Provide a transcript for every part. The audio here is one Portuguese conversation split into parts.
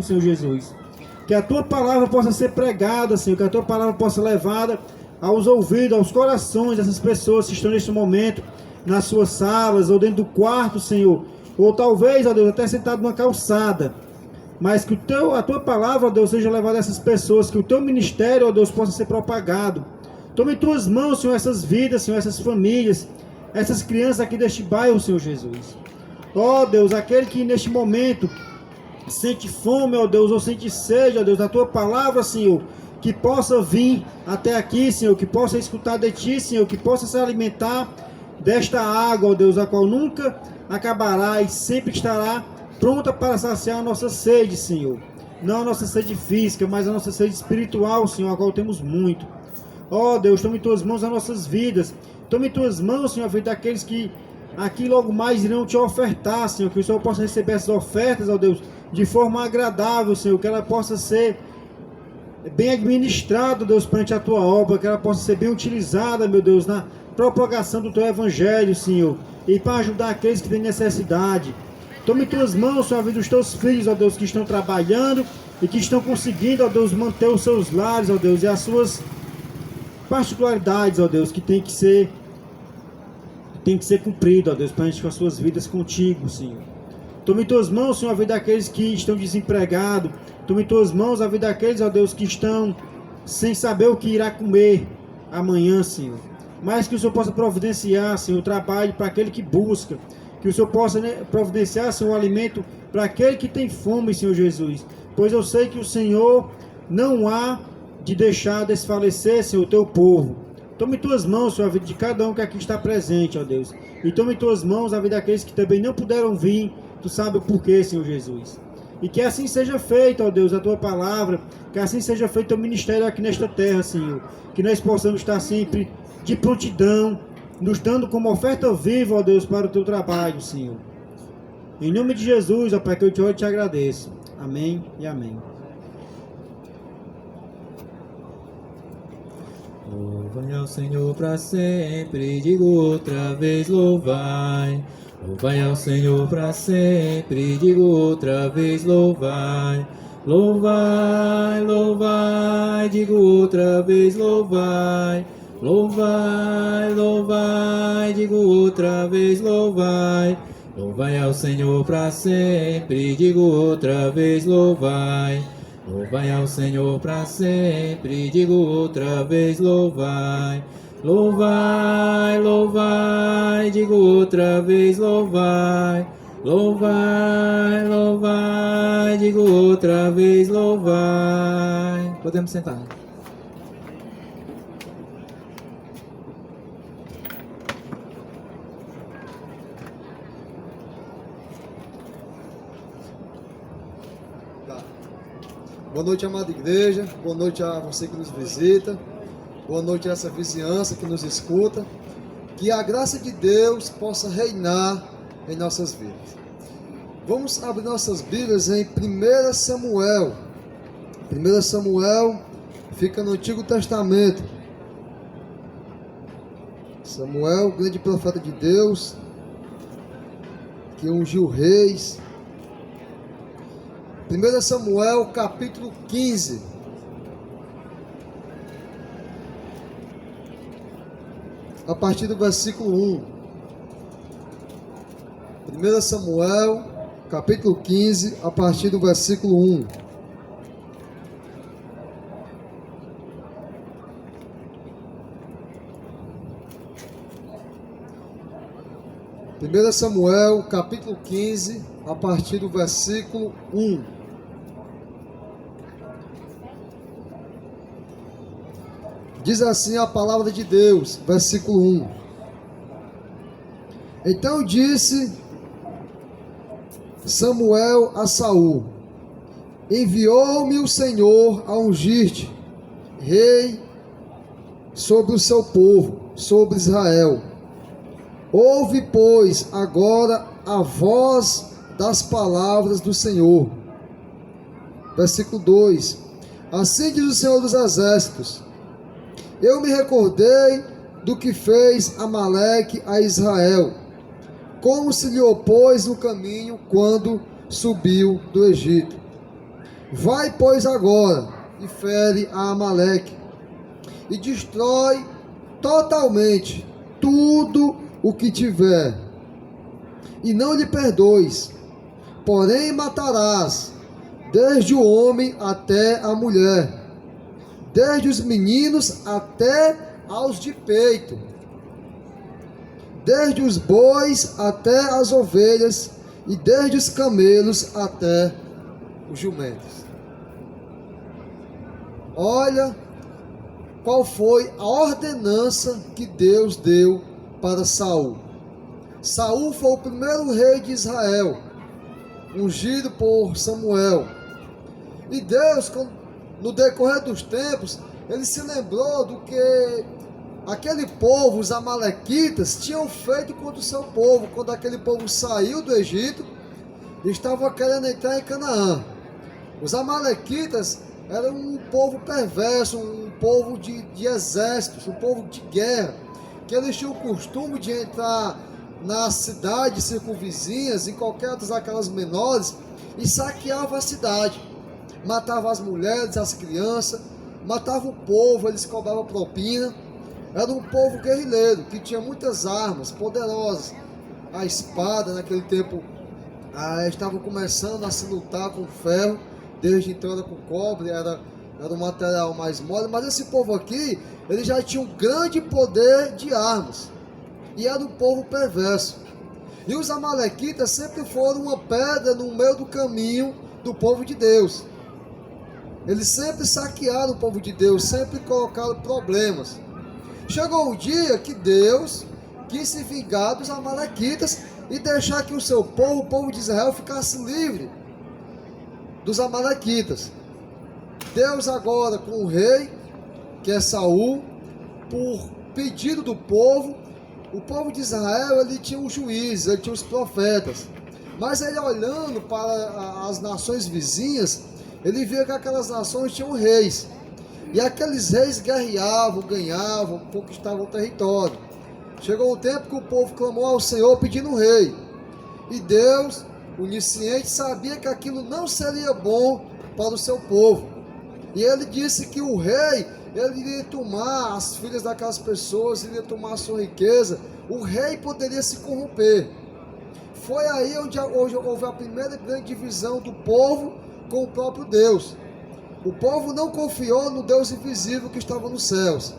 Senhor Jesus. Que a tua palavra possa ser pregada, Senhor, que a tua palavra possa ser levada aos ouvidos, aos corações dessas pessoas que estão neste momento nas suas salas ou dentro do quarto, Senhor, ou talvez, ó Deus, até sentado numa calçada, mas que a tua palavra, ó Deus, seja levada a essas pessoas, que o teu ministério, ó Deus, possa ser propagado. Tome em tuas mãos, Senhor, essas vidas, Senhor, essas famílias, essas crianças aqui deste bairro, Senhor Jesus. Ó Deus, aquele que neste momento sente fome, ó Deus, ou sente sede, ó Deus, da tua palavra, Senhor, que possa vir até aqui, Senhor, que possa escutar de ti, Senhor, que possa se alimentar desta água, ó Deus, a qual nunca acabará e sempre estará pronta para saciar a nossa sede, Senhor. Não a nossa sede física, mas a nossa sede espiritual, Senhor, a qual temos muito. Ó Deus, tome em tuas mãos as nossas vidas. Tome em tuas mãos, Senhor, a vida daqueles que aqui logo mais irão te ofertar, Senhor, que o Senhor possa receber essas ofertas, ó Deus, de forma agradável, Senhor, que ela possa ser bem administrada, Deus, perante a tua obra, que ela possa ser bem utilizada, meu Deus, na propagação do teu evangelho, Senhor, e para ajudar aqueles que têm necessidade. Tome em tuas mãos, Senhor, a vida dos teus filhos, ó Deus, que estão trabalhando e que estão conseguindo, ó Deus, manter os seus lares, ó Deus, e as suas particularidades, ó Deus, que tem que ser cumprido, ó Deus, para a gente com as suas vidas contigo, Senhor. Tome em tuas mãos, Senhor, a vida daqueles que estão desempregados. Tome em tuas mãos a vida daqueles, ó Deus, que estão sem saber o que irá comer amanhã, Senhor. Mas que o Senhor possa providenciar, Senhor, o trabalho para aquele que busca. Que o Senhor possa, né, providenciar, Senhor, o alimento para aquele que tem fome, Senhor Jesus. Pois eu sei que o Senhor não há de deixar desfalecer, Senhor, o teu povo. Tome em tuas mãos, Senhor, a vida de cada um que aqui está presente, ó Deus. E tome em tuas mãos a vida daqueles que também não puderam vir. Tu sabe o porquê, Senhor Jesus. E que assim seja feita, ó Deus, a tua palavra. Que assim seja feito o teu ministério aqui nesta terra, Senhor. Que nós possamos estar sempre de prontidão, nos dando como oferta viva, ó Deus, para o teu trabalho, Senhor. Em nome de Jesus, ó Pai, que eu te oro e te agradeço. Amém e amém. Louvai ao Senhor para sempre, digo outra vez, louvai. Louvai ao Senhor para sempre, digo outra vez, louvai. Louvai, louvai, digo outra vez, louvai. Louvai, louvai, digo outra vez, louvai. Louvai ao Senhor para sempre, digo outra vez, louvai. Louvai ao Senhor para sempre, digo outra vez, louvai. Louvai, louvai, digo outra vez, louvai. Louvai, louvai, digo outra vez, louvai. Podemos sentar. Boa noite, amada igreja. Boa noite a você que nos visita. Boa noite a essa vizinhança que nos escuta. Que a graça de Deus possa reinar em nossas vidas. Vamos abrir nossas Bíblias em 1 Samuel. 1 Samuel fica no Antigo Testamento. Samuel, grande profeta de Deus, que ungiu reis. 1 Samuel, capítulo 15. A partir do versículo 1. 1 Samuel, capítulo 15, a partir do versículo 1. Primeira Samuel, capítulo 15, a partir do versículo 1. Diz assim a palavra de Deus, versículo 1. Então disse Samuel a Saul: enviou-me o Senhor a ungir-te rei sobre o seu povo, sobre Israel. Ouve, pois, agora a voz das palavras do Senhor. Versículo 2. Assim diz o Senhor dos Exércitos: eu me recordei do que fez Amaleque a Israel, como se lhe opôs no caminho quando subiu do Egito. Vai, pois, agora e fere a Amaleque e destrói totalmente tudo o que tiver, e não lhe perdoes, porém matarás desde o homem até a mulher, desde os meninos até aos de peito, desde os bois até as ovelhas, e desde os camelos até os jumentos. Olha qual foi a ordenança que Deus deu para Saul. Saul foi o primeiro rei de Israel, ungido por Samuel. E Deus, no decorrer dos tempos, ele se lembrou do que aquele povo, os amalequitas, tinham feito contra o seu povo, quando aquele povo saiu do Egito e estava querendo entrar em Canaã. Os amalequitas eram um povo perverso, um povo de exércitos, um povo de guerra, que eles tinham o costume de entrar nas cidades circunvizinhas, em qualquer outras aquelas menores, e saqueava a cidade, matava as mulheres, as crianças, matava o povo, eles cobravam propina. Era um povo guerrilheiro, que tinha muitas armas poderosas. A espada, naquele tempo, estavam começando a se lutar com ferro, desde então era com cobre, era um material mais mole, mas esse povo aqui, ele já tinha um grande poder de armas, e era um povo perverso. E os amalequitas sempre foram uma pedra no meio do caminho do povo de Deus. Eles sempre saquearam o povo de Deus, sempre colocaram problemas. Chegou um dia que Deus quis se vingar dos amalequitas e deixar que o seu povo, o povo de Israel, ficasse livre dos amalequitas. Deus agora, com o rei, que é Saul, por pedido do povo, o povo de Israel, ele tinha os juízes, ele tinha os profetas, mas ele, olhando para as nações vizinhas, ele via que aquelas nações tinham reis, e aqueles reis guerreavam, ganhavam, conquistavam o território. Chegou um tempo que o povo clamou ao Senhor pedindo um rei, e Deus, onisciente, sabia que aquilo não seria bom para o seu povo, e ele disse que o rei, ele iria tomar as filhas daquelas pessoas, iria tomar a sua riqueza, o rei poderia se corromper. Foi aí onde houve a primeira grande divisão do povo com o próprio Deus. O povo não confiou no Deus invisível que estava nos céus,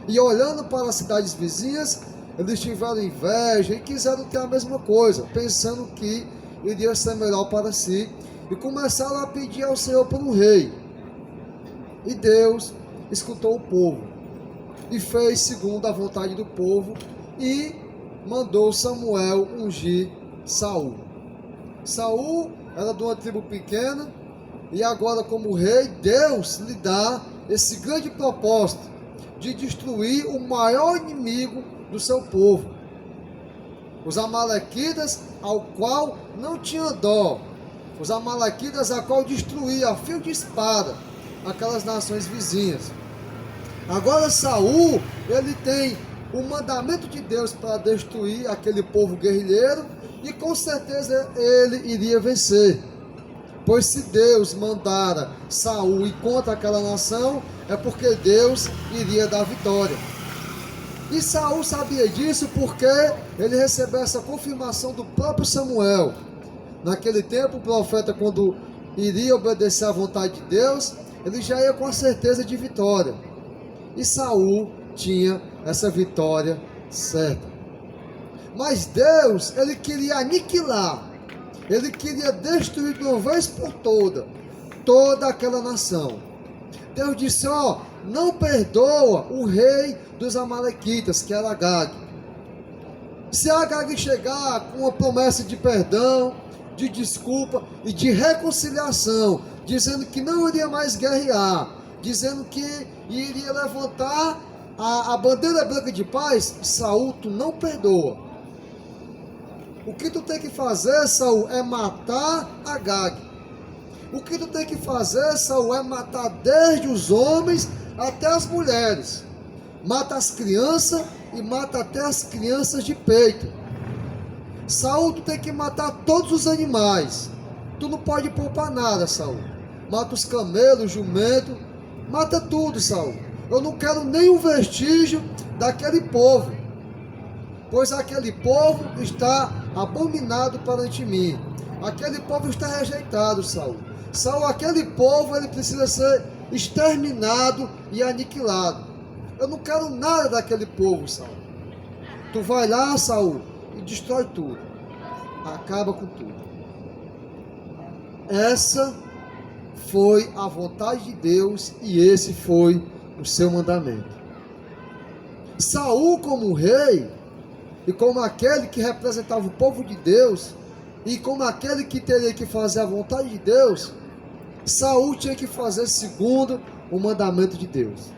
e olhando para as cidades vizinhas, eles tiveram inveja e quiseram ter a mesma coisa, pensando que iria ser melhor para si, e começaram a pedir ao Senhor por um rei. E Deus escutou o povo e fez segundo a vontade do povo, e mandou Samuel ungir Saul. Saul era de uma tribo pequena, e agora, como rei, Deus lhe dá esse grande propósito de destruir o maior inimigo do seu povo, os amalequitas, ao qual não tinha dó, os amalequitas a qual destruía a fio de espada aquelas nações vizinhas. Agora Saul, ele tem o mandamento de Deus para destruir aquele povo guerrilheiro, e com certeza ele iria vencer, pois se Deus mandara Saul ir contra aquela nação, é porque Deus iria dar vitória. E Saul sabia disso porque ele recebeu essa confirmação do próprio Samuel. Naquele tempo, o profeta, quando iria obedecer à vontade de Deus, ele já ia com a certeza de vitória. E Saul tinha essa vitória certa. Mas Deus, ele queria aniquilar, ele queria destruir de uma vez por toda aquela nação. Deus disse: não perdoa o rei dos amalequitas, que era Agag. Se Agag chegar com uma promessa de perdão, de desculpa e de reconciliação, dizendo que não iria mais guerrear, dizendo que iria levantar a bandeira branca de paz, Saul, tu não perdoa. O que tu tem que fazer, Saul, é matar Agag. O que tu tem que fazer, Saul, é matar desde os homens até as mulheres. Mata as crianças e mata até as crianças de peito. Saul, tu tem que matar todos os animais. Tu não pode poupar nada, Saul. mata os camelos, jumento, mata tudo, Saul. Eu não quero nenhum vestígio daquele povo, pois aquele povo está abominado perante mim. Aquele povo está rejeitado, Saul. Saul, aquele povo, ele precisa ser exterminado e aniquilado. Eu não quero nada daquele povo, Saul. Tu vai lá, Saul, e destrói tudo. Acaba com tudo. Essa foi a vontade de Deus e esse foi o seu mandamento. Saul, como rei, e como aquele que representava o povo de Deus, e como aquele que teria que fazer a vontade de Deus, Saul tinha que fazer segundo o mandamento de Deus.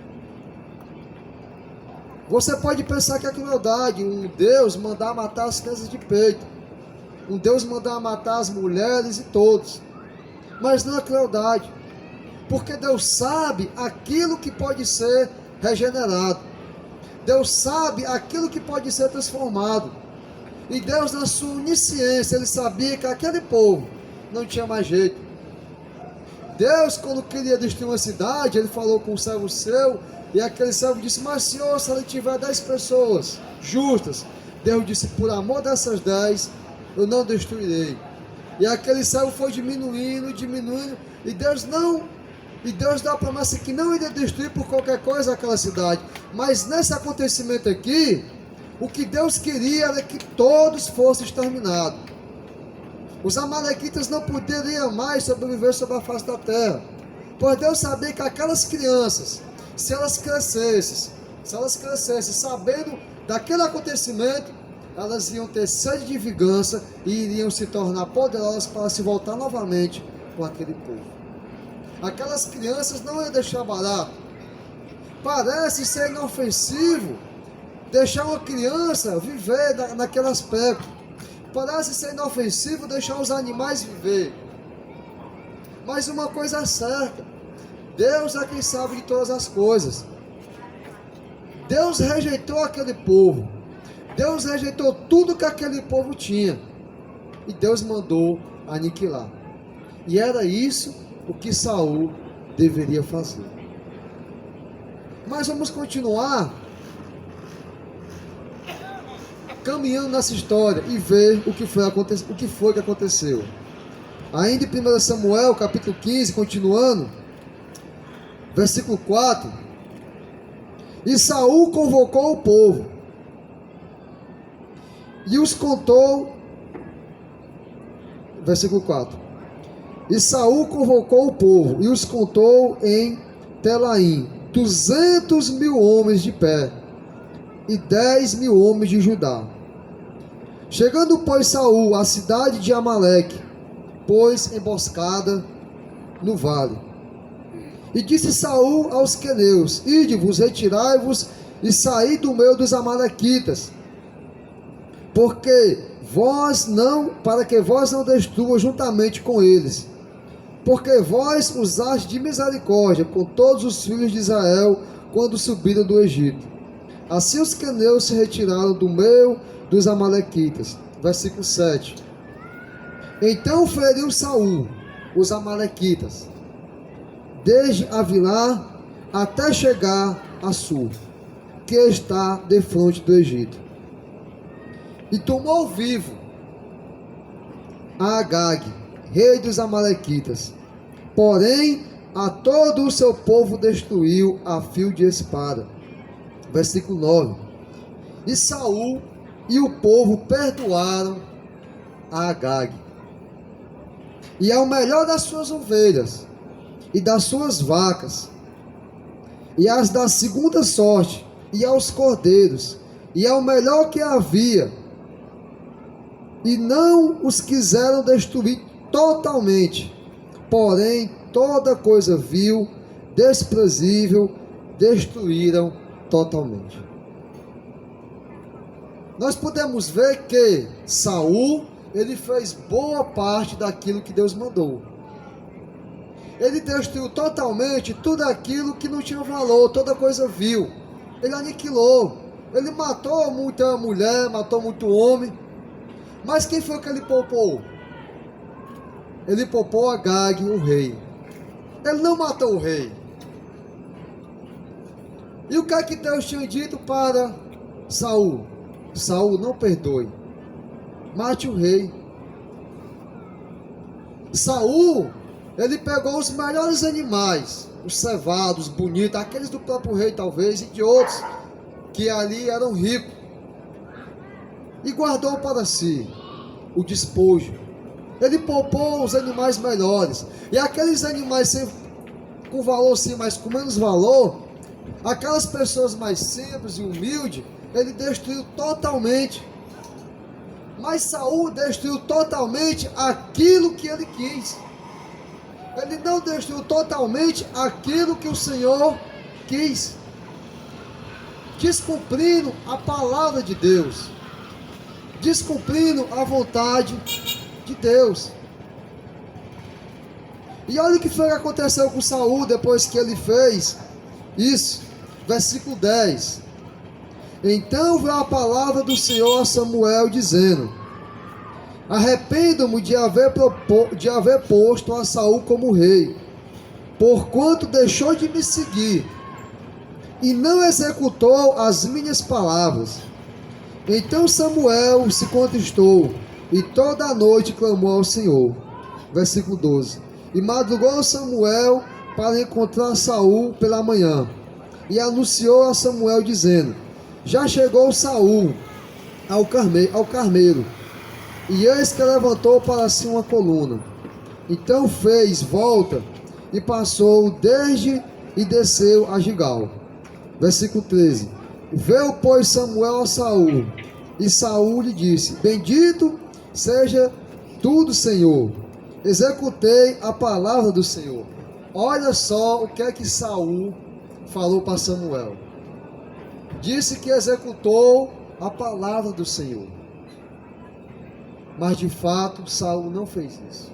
Você pode pensar que é crueldade, um Deus mandar matar as crianças de peito, um Deus mandar matar as mulheres e todos, mas não é crueldade, porque Deus sabe aquilo que pode ser regenerado, Deus sabe aquilo que pode ser transformado, e Deus, na sua onisciência, ele sabia que aquele povo não tinha mais jeito. Deus, quando queria destruir uma cidade, ele falou com o servo seu, e aquele servo disse: mas Senhor, se ele tiver 10 pessoas justas, Deus disse: por amor dessas 10, eu não destruirei. E aquele servo foi diminuindo, e Deus dá a promessa que não iria destruir por qualquer coisa aquela cidade. Mas nesse acontecimento aqui, o que Deus queria era que todos fossem exterminados. Os amalequitas não poderiam mais sobreviver sobre a face da terra, pois Deus sabia que aquelas crianças, se elas crescessem sabendo daquele acontecimento, elas iam ter sede de vingança e iriam se tornar poderosas para se voltar novamente com aquele povo. Aquelas crianças não iam deixar barato. Parece ser inofensivo deixar uma criança viver naquele aspecto. Parece ser inofensivo deixar os animais viver. Mas uma coisa é certa: Deus é quem sabe de todas as coisas. Deus rejeitou aquele povo. Deus rejeitou tudo que aquele povo tinha. E Deus mandou aniquilar. E era isso o que Saul deveria fazer. Mas vamos continuar caminhando nessa história e ver o que foi que aconteceu. Ainda em 1 Samuel, capítulo 15, continuando, versículo 4. E Saul convocou o povo e os contou. Versículo 4. E Saul convocou o povo e os contou em Telaim, 200.000 homens de pé e 10.000 homens de Judá. Chegando, pois, Saul à cidade de Amaleque, pôs emboscada no vale. E disse Saul aos queneus: ide-vos, retirai-vos e saí do meio dos amalequitas, para que vós não destrua juntamente com eles, porque vós usaste de misericórdia com todos os filhos de Israel quando subiram do Egito. Assim os queneus se retiraram do meio dos amalequitas. Versículo 7. Então feriu Saul os amalequitas, desde Avilá até chegar a Sur, que está defronte do Egito. E tomou vivo a Agag, rei dos amalequitas, porém a todo o seu povo destruiu a fio de espada. Versículo 9. E Saul e o povo perdoaram a Agag, e ao melhor das suas ovelhas e das suas vacas, e as da segunda sorte, e aos cordeiros, e ao melhor que havia, e não os quiseram destruir totalmente, porém toda coisa vil, desprezível, destruíram totalmente. Nós podemos ver que Saul, ele fez boa parte daquilo que Deus mandou. Ele destruiu totalmente tudo aquilo que não tinha valor, toda coisa vil. Ele aniquilou. Ele matou muita mulher, matou muito homem. Mas quem foi que ele poupou? Ele poupou Agag, o rei. Ele não matou o rei. E o que é que Deus tinha dito para Saul? Saul, não perdoe, mate o rei. Saul, ele pegou os melhores animais, os cevados, bonitos, aqueles do próprio rei talvez, e de outros que ali eram ricos, e guardou para si o despojo. Ele poupou os animais melhores, e aqueles animais com valor sim, mas com menos valor, aquelas pessoas mais simples e humildes, ele destruiu totalmente. Mas Saul destruiu totalmente aquilo que ele quis. Ele não destruiu totalmente aquilo que o Senhor quis, descumprindo a palavra de Deus, descumprindo a vontade de Deus. E olha o que foi que aconteceu com Saul depois que ele fez isso. Versículo 10. Então veio a palavra do Senhor a Samuel dizendo: arrependo-me de haver posto a Saul como rei, porquanto deixou de me seguir e não executou as minhas palavras. Então Samuel se contristou e toda a noite clamou ao Senhor. Versículo 12. E madrugou Samuel para encontrar Saul pela manhã, e anunciou a Samuel dizendo: já chegou Saul ao Carmelo, e eis que levantou para si uma coluna. Então fez volta e passou desde e desceu a Gigal. Versículo 13. Veio, pois, Samuel a Saul, e Saul lhe disse: bendito seja tu do Senhor, executei a palavra do Senhor. Olha só o que é que Saul falou para Samuel. Disse que executou a palavra do Senhor. Mas de fato Saul não fez isso.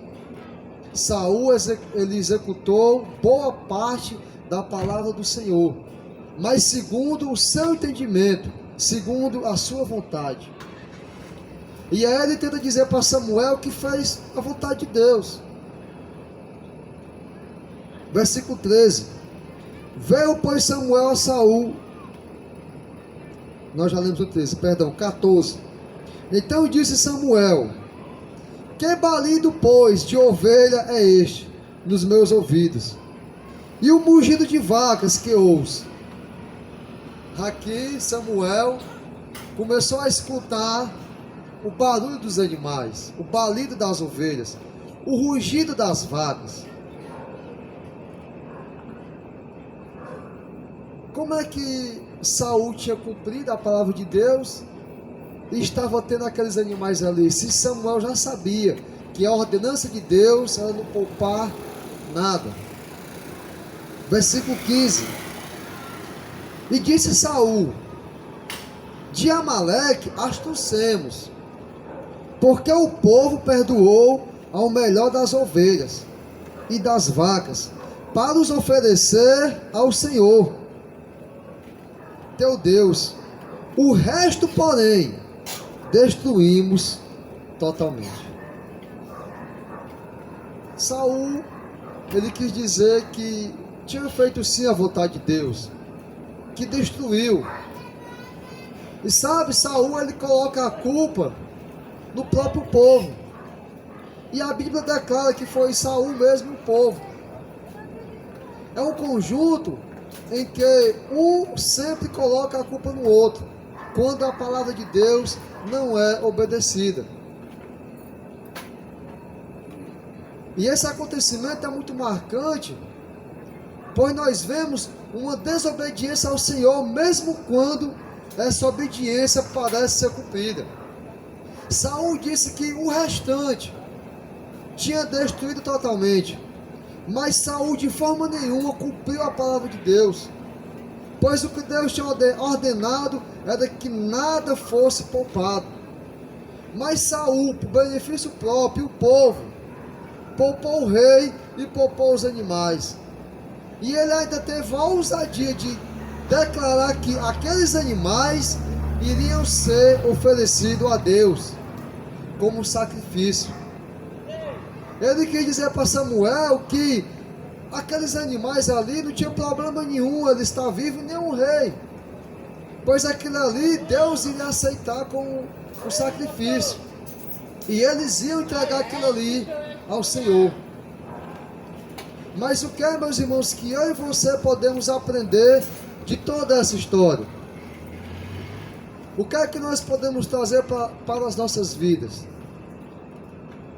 Saul ele executou boa parte da palavra do Senhor, mas segundo o seu entendimento, segundo a sua vontade. E aí ele tenta dizer para Samuel que fez a vontade de Deus. Versículo 13. Veio, pois, Samuel a Saul. Nós já lemos o 13, perdão, 14. Então disse Samuel: que balido, pois, de ovelha é este nos meus ouvidos, e o mugido de vacas que ouço? Aqui Samuel começou a escutar o barulho dos animais, o balido das ovelhas, o rugido das vacas. Como é que Saul tinha cumprido a palavra de Deus e estava tendo aqueles animais ali? Se Samuel já sabia que a ordenança de Deus era não poupar nada. Versículo 15. E disse Saul: de Amaleque as trouxemos, porque o povo perdoou ao melhor das ovelhas e das vacas, para os oferecer ao Senhor teu Deus. O resto, porém, destruímos totalmente. Saul, ele quis dizer que tinha feito sim a vontade de Deus, que destruiu. E sabe, Saul, ele coloca a culpa no próprio povo. E a Bíblia declara que foi Saul mesmo o povo. É um conjunto em que um sempre coloca a culpa no outro, quando a palavra de Deus não é obedecida. E esse acontecimento é muito marcante, pois nós vemos uma desobediência ao Senhor, mesmo quando essa obediência parece ser cumprida. Saul disse que o restante tinha destruído totalmente, mas Saul de forma nenhuma cumpriu a palavra de Deus, pois o que Deus tinha ordenado era que nada fosse poupado. Mas Saul, por benefício próprio, o povo, poupou o rei e poupou os animais. E ele ainda teve a ousadia de declarar que aqueles animais iriam ser oferecidos a Deus como sacrifício. Ele quis dizer para Samuel que Aqueles animais ali não tinha problema nenhum, ele está vivo, nem um rei. Pois aquilo ali, Deus iria aceitar com o sacrifício. E eles iam entregar aquilo ali ao Senhor. Mas o que é, meus irmãos, que eu e você podemos aprender de toda essa história? O que é que nós podemos trazer para as nossas vidas?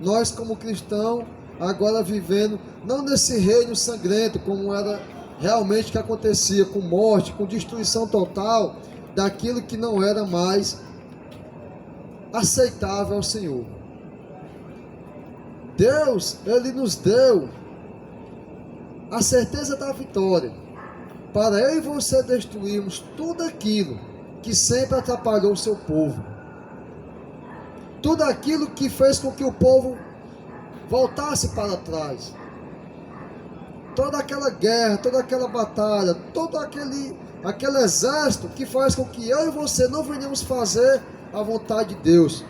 Nós, como cristãos, agora vivendo, não nesse reino sangrento, como era realmente que acontecia, com morte, com destruição total, daquilo que não era mais aceitável ao Senhor. Deus, Ele nos deu a certeza da vitória, para eu e você destruirmos tudo aquilo que sempre atrapalhou o seu povo. Tudo aquilo que fez com que o povo voltasse para trás. Toda aquela guerra, toda aquela batalha, todo aquele exército que faz com que eu e você não venhamos fazer a vontade de Deus.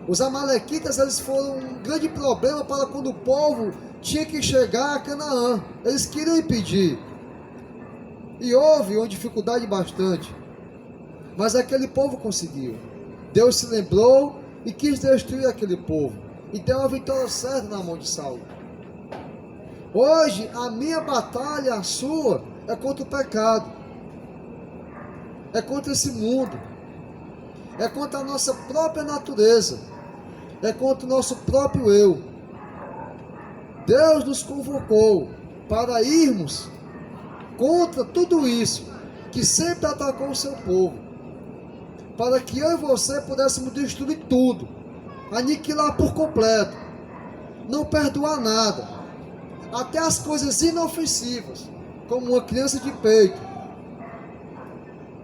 Os amalequitas, eles foram um grande problema para quando o povo tinha que chegar a Canaã. Eles queriam impedir. E houve uma dificuldade bastante. Mas aquele povo conseguiu. Deus se lembrou e quis destruir aquele povo. E deu a vitória certa na mão de Saul. Hoje, a minha batalha, a sua, é contra o pecado. É contra esse mundo. É contra a nossa própria natureza. É contra o nosso próprio eu. Deus nos convocou para irmos contra tudo isso que sempre atacou o seu povo. Para que eu e você pudéssemos destruir tudo. Aniquilar por completo. Não perdoar nada. Até as coisas inofensivas, como uma criança de peito,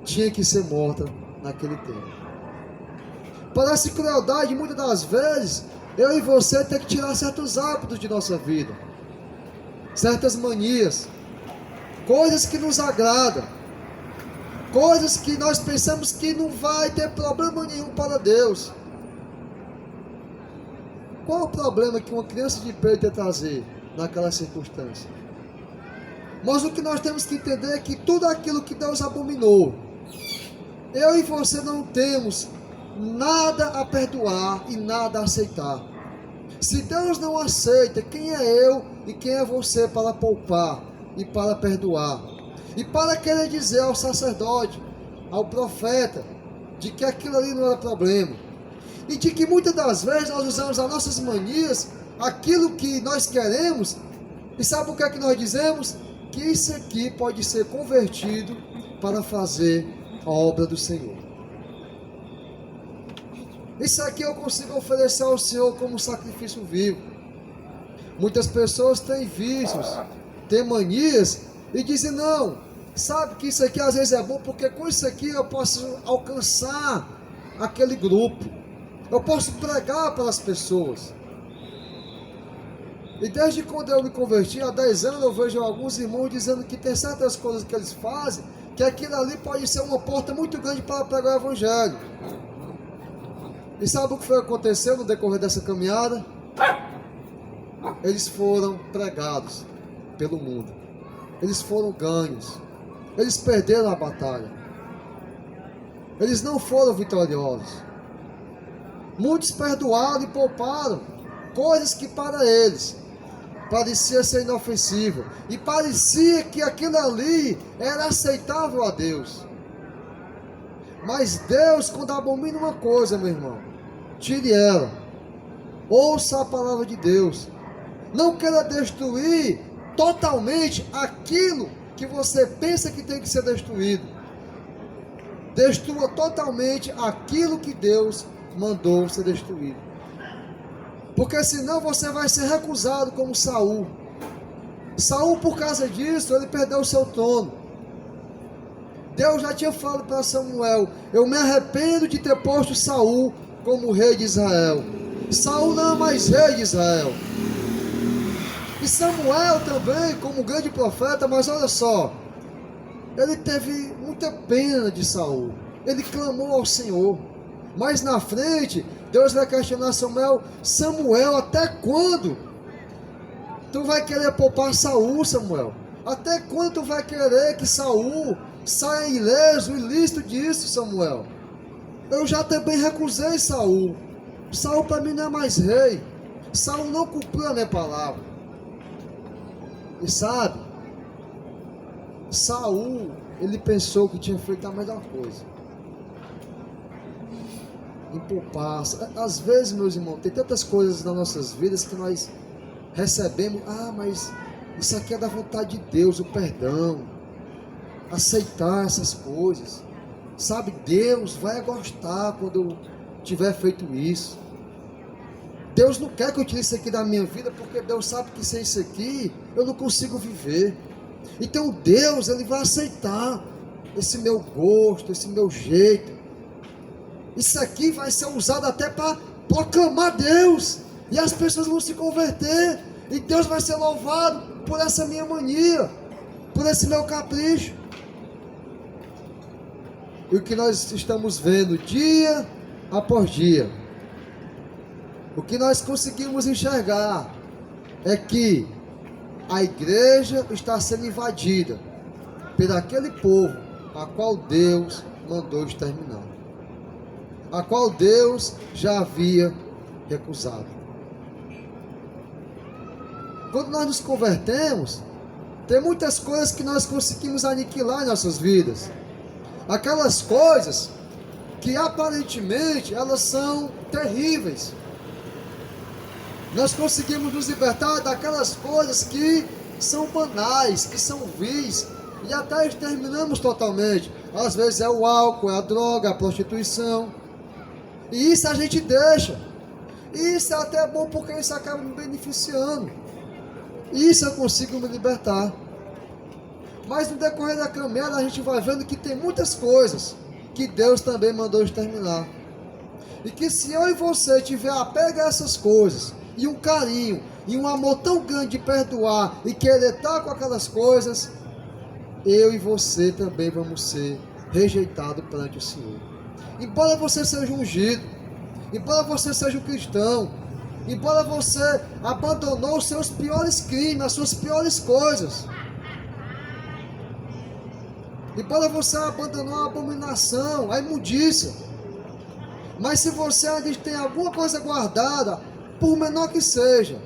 tinha que ser morta naquele tempo. Parece crueldade, muitas das vezes, eu e você tem que tirar certos hábitos de nossa vida, certas manias, coisas que nos agradam, coisas que nós pensamos que não vai ter problema nenhum para Deus. Qual é o problema que uma criança de peito ia trazer naquela circunstância? Mas o que nós temos que entender é que tudo aquilo que Deus abominou, eu e você não temos nada a perdoar e nada a aceitar. Se Deus não aceita, quem é eu e quem é você para poupar e para perdoar? E para querer dizer ao sacerdote, ao profeta, de que aquilo ali não era problema. E de que muitas das vezes nós usamos as nossas manias, aquilo que nós queremos, e sabe o que é que nós dizemos? Que isso aqui pode ser convertido para fazer a obra do Senhor. Isso aqui eu consigo oferecer ao Senhor como sacrifício vivo. Muitas pessoas têm vícios, têm manias e dizem, não, sabe que isso aqui às vezes é bom, porque com isso aqui eu posso alcançar aquele grupo. Eu posso pregar para as pessoas. E desde quando eu me converti, há 10 anos, eu vejo alguns irmãos dizendo que tem certas coisas que eles fazem, que aquilo ali pode ser uma porta muito grande para pregar o Evangelho. E sabe o que foi que aconteceu no decorrer dessa caminhada? Eles foram pregados pelo mundo. Eles foram ganhos. Eles perderam a batalha. Eles não foram vitoriosos. Muitos perdoaram e pouparam coisas que para eles parecia ser inofensivo. E parecia que aquilo ali era aceitável a Deus. Mas Deus, quando abomina uma coisa, meu irmão, tire ela. Ouça a palavra de Deus. Não queira destruir totalmente aquilo que você pensa que tem que ser destruído. Destrua totalmente aquilo que Deus mandou ser destruído. Porque senão você vai ser recusado como Saul. Saul, por causa disso, ele perdeu o seu trono. Deus já tinha falado para Samuel, eu me arrependo de ter posto Saul como rei de Israel. Saul não é mais rei de Israel. E Samuel também, como grande profeta, mas olha só, ele teve muita pena de Saul. Ele clamou ao Senhor. Mas na frente, Deus vai questionar Samuel, até quando Tu vai querer poupar Saul, Samuel? Até quando tu vai querer que Saul saia ileso, ilícito disso, Samuel? Eu já também recusei Saul. Saul para mim não é mais rei. Saul não cumpriu a minha palavra. E sabe, Saul, ele pensou que tinha feito a melhor coisa. Em poupar. Às vezes, meus irmãos, tem tantas coisas nas nossas vidas que nós recebemos. Ah, mas isso aqui é da vontade de Deus, o perdão. Aceitar essas coisas. Sabe, Deus vai gostar quando eu tiver feito isso. Deus não quer que eu tire isso aqui da minha vida, porque Deus sabe que sem isso aqui eu não consigo viver. Então Deus, Ele vai aceitar esse meu gosto, esse meu jeito. Isso aqui vai ser usado até para proclamar Deus. E as pessoas vão se converter. E Deus vai ser louvado por essa minha mania, por esse meu capricho. E o que nós estamos vendo dia após dia, o que nós conseguimos enxergar é que a igreja está sendo invadida por aquele povo a qual Deus mandou exterminar, a qual Deus já havia recusado. Quando nós nos convertemos, tem muitas coisas que nós conseguimos aniquilar em nossas vidas. Aquelas coisas que aparentemente elas são terríveis. Nós conseguimos nos libertar daquelas coisas que são banais, que são vis, e até exterminamos totalmente. Às vezes é o álcool, é a droga, a prostituição. E isso a gente deixa. Isso é até bom porque isso acaba me beneficiando. Isso eu consigo me libertar. Mas no decorrer da caminhada a gente vai vendo que tem muitas coisas que Deus também mandou exterminar. E que se eu e você tiver apego a essas coisas, e um carinho, e um amor tão grande de perdoar, e querer estar com aquelas coisas, eu e você também vamos ser rejeitados perante o Senhor. Embora você seja ungido, embora você seja um cristão, embora você abandonou os seus piores crimes, as suas piores coisas, embora você abandonou a abominação, a imundícia, mas se você ainda tem alguma coisa guardada, por menor que seja,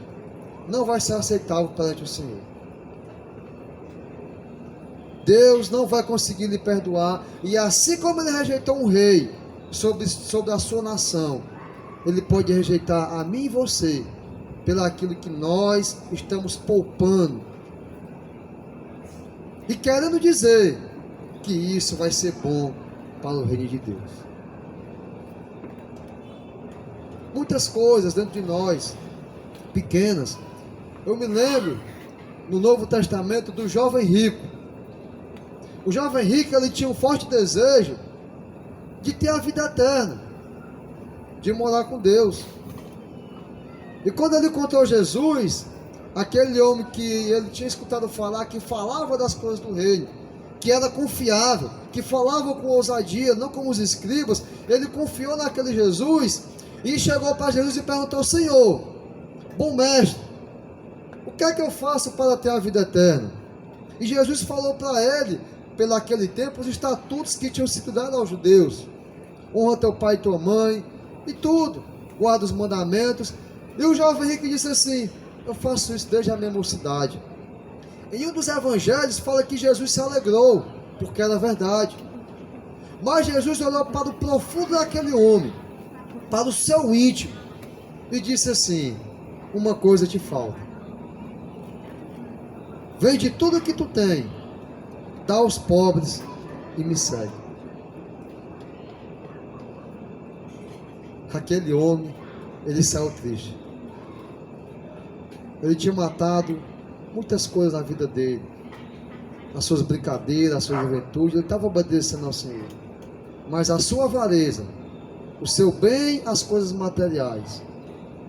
não vai ser aceitável perante o Senhor. Deus não vai conseguir lhe perdoar, e assim como Ele rejeitou um rei sobre a sua nação, Ele pode rejeitar a mim e você, pelo aquilo que nós estamos poupando, e querendo dizer que isso vai ser bom para o reino de Deus. Muitas coisas dentro de nós, pequenas. Eu me lembro, no Novo Testamento, do jovem rico. O jovem rico, ele tinha um forte desejo de ter a vida eterna, de morar com Deus. E quando ele encontrou Jesus, aquele homem que ele tinha escutado falar, que falava das coisas do reino, que era confiável, que falava com ousadia, não como os escribas, ele confiou naquele Jesus e chegou para Jesus e perguntou: Senhor, bom mestre, o que é que eu faço para ter a vida eterna? E Jesus falou para ele, pelo aquele tempo, os estatutos que tinham sido dados aos judeus: honra teu pai e tua mãe, e tudo, guarda os mandamentos. E o jovem rico disse assim: eu faço isso desde a minha mocidade. Em um dos evangelhos fala que Jesus se alegrou, porque era verdade. Mas Jesus olhou para o profundo daquele homem, para o seu íntimo, e disse assim: uma coisa te falta. Vende tudo que tu tem, dá aos pobres e me segue. Aquele homem, ele saiu triste. Ele tinha matado muitas coisas na vida dele, as suas brincadeiras, a sua juventude. Ele estava obedecendo ao Senhor, mas a sua avareza, o seu bem, as coisas materiais,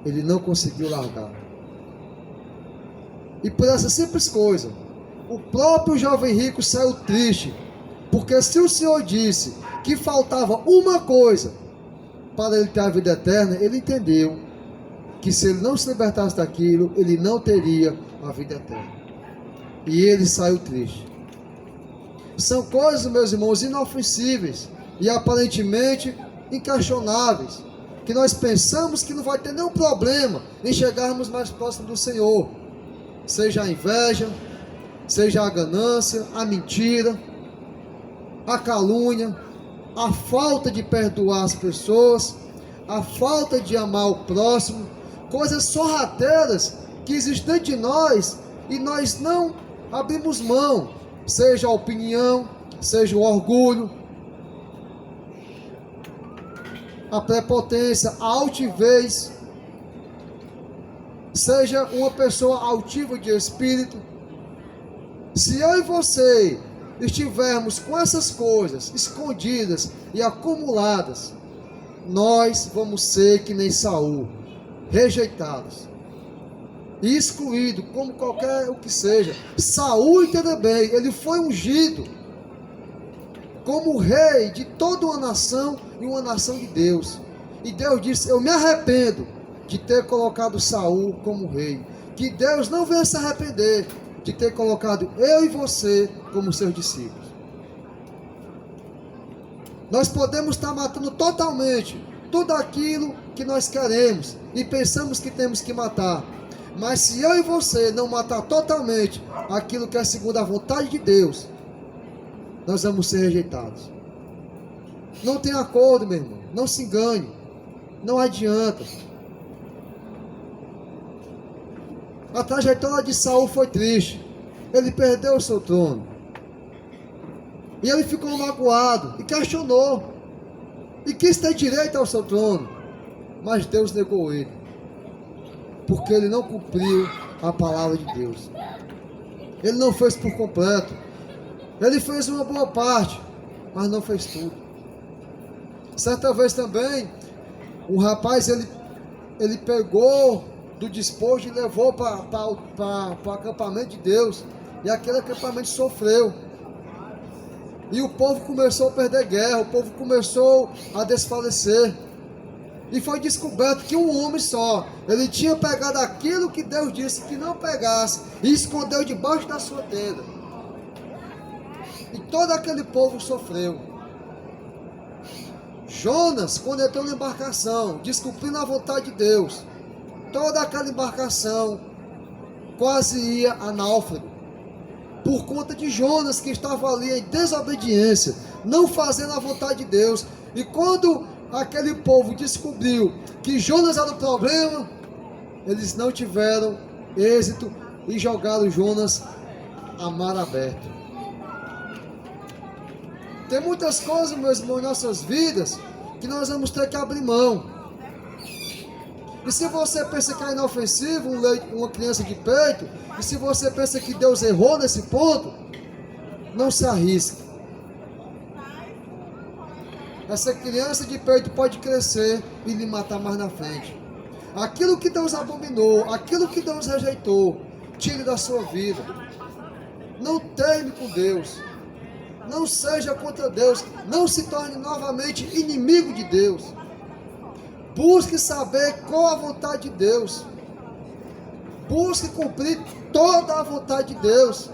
ele não conseguiu largar. E por essa simples coisa, o próprio jovem rico saiu triste, porque se o Senhor disse que faltava uma coisa para ele ter a vida eterna, ele entendeu que se ele não se libertasse daquilo, ele não teria a vida eterna. E ele saiu triste. São coisas, meus irmãos, inofensíveis e aparentemente inquestionáveis, que nós pensamos que não vai ter nenhum problema em chegarmos mais próximo do Senhor. Seja a inveja, seja a ganância, a mentira, a calúnia, a falta de perdoar as pessoas, a falta de amar o próximo, coisas sorrateiras que existem dentro de nós e nós não abrimos mão, seja a opinião, seja o orgulho, a prepotência, a altivez, seja uma pessoa altiva de espírito. Se eu e você estivermos com essas coisas escondidas e acumuladas, nós vamos ser que nem Saul, rejeitados e excluídos, como qualquer o que seja. Saul, entenda bem, ele foi ungido como rei de toda uma nação e uma nação de Deus. E Deus disse: eu me arrependo de ter colocado Saul como rei. Que Deus não venha se arrepender de ter colocado eu e você como seus discípulos. Nós podemos estar matando totalmente tudo aquilo que nós queremos e pensamos que temos que matar. Mas se eu e você não matar totalmente aquilo que é segundo a vontade de Deus, nós vamos ser rejeitados. Não tem acordo, meu irmão. Não se engane. Não adianta. A trajetória de Saul foi triste. Ele perdeu o seu trono. E ele ficou magoado e questionou. E quis ter direito ao seu trono. Mas Deus negou ele. Porque ele não cumpriu a palavra de Deus. Ele não fez por completo. Ele fez uma boa parte, mas não fez tudo. Certa vez também, um rapaz, ele pegou do despojo e levou para o acampamento de Deus. E aquele acampamento sofreu. E o povo começou a perder guerra, o povo começou a desfalecer. E foi descoberto que um homem só, ele tinha pegado aquilo que Deus disse que não pegasse e escondeu debaixo da sua tenda. E todo aquele povo sofreu. Jonas, quando entrou na embarcação, descumprindo a vontade de Deus, toda aquela embarcação quase ia a náufrago, por conta de Jonas, que estava ali em desobediência, não fazendo a vontade de Deus. E quando aquele povo descobriu que Jonas era o problema, eles não tiveram êxito e jogaram Jonas a mar aberto. Tem muitas coisas, meus irmãos, em nossas vidas que nós vamos ter que abrir mão. E se você pensa que é inofensivo uma criança de peito, e se você pensa que Deus errou nesse ponto, não se arrisque. Essa criança de peito pode crescer e lhe matar mais na frente. Aquilo que Deus abominou, aquilo que Deus rejeitou, tire da sua vida. Não termine com Deus. Não seja contra Deus. Não se torne novamente inimigo de Deus. Busque saber qual a vontade de Deus. Busque cumprir toda a vontade de Deus.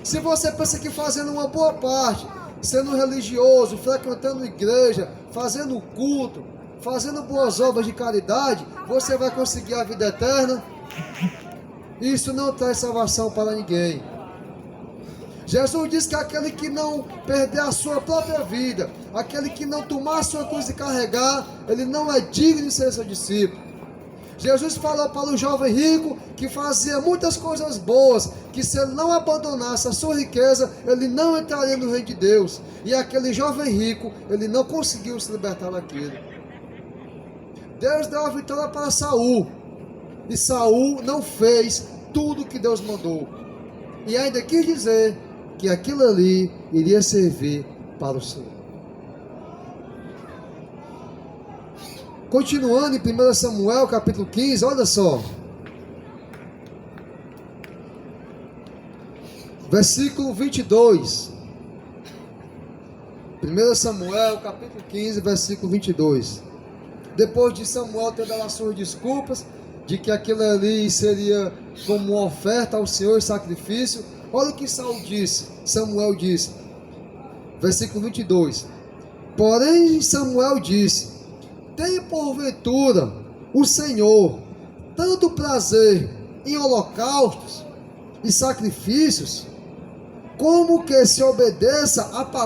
Se você pensa que fazendo uma boa parte, sendo religioso, frequentando igreja, fazendo culto, fazendo boas obras de caridade, você vai conseguir a vida eterna, isso não traz salvação para ninguém. Jesus diz que aquele que não perder a sua própria vida, aquele que não tomar a sua cruz e carregar, ele não é digno de ser seu discípulo. Jesus falou para o jovem rico que fazia muitas coisas boas, que se ele não abandonasse a sua riqueza, ele não entraria no reino de Deus. E aquele jovem rico, ele não conseguiu se libertar daquilo. Deus deu a vitória para Saul, e Saul não fez tudo o que Deus mandou. E ainda quis dizer que aquilo ali iria servir para o Senhor. Continuando em 1 Samuel capítulo 15, olha só. Versículo 22. 1 Samuel capítulo 15, versículo 22. Depois de Samuel ter dado as suas desculpas, de que aquilo ali seria como uma oferta ao Senhor, sacrifício. Olha o que Samuel disse, versículo 22. Porém Samuel disse: tem porventura o Senhor tanto prazer em holocaustos e sacrifícios, como que se obedeça a palavra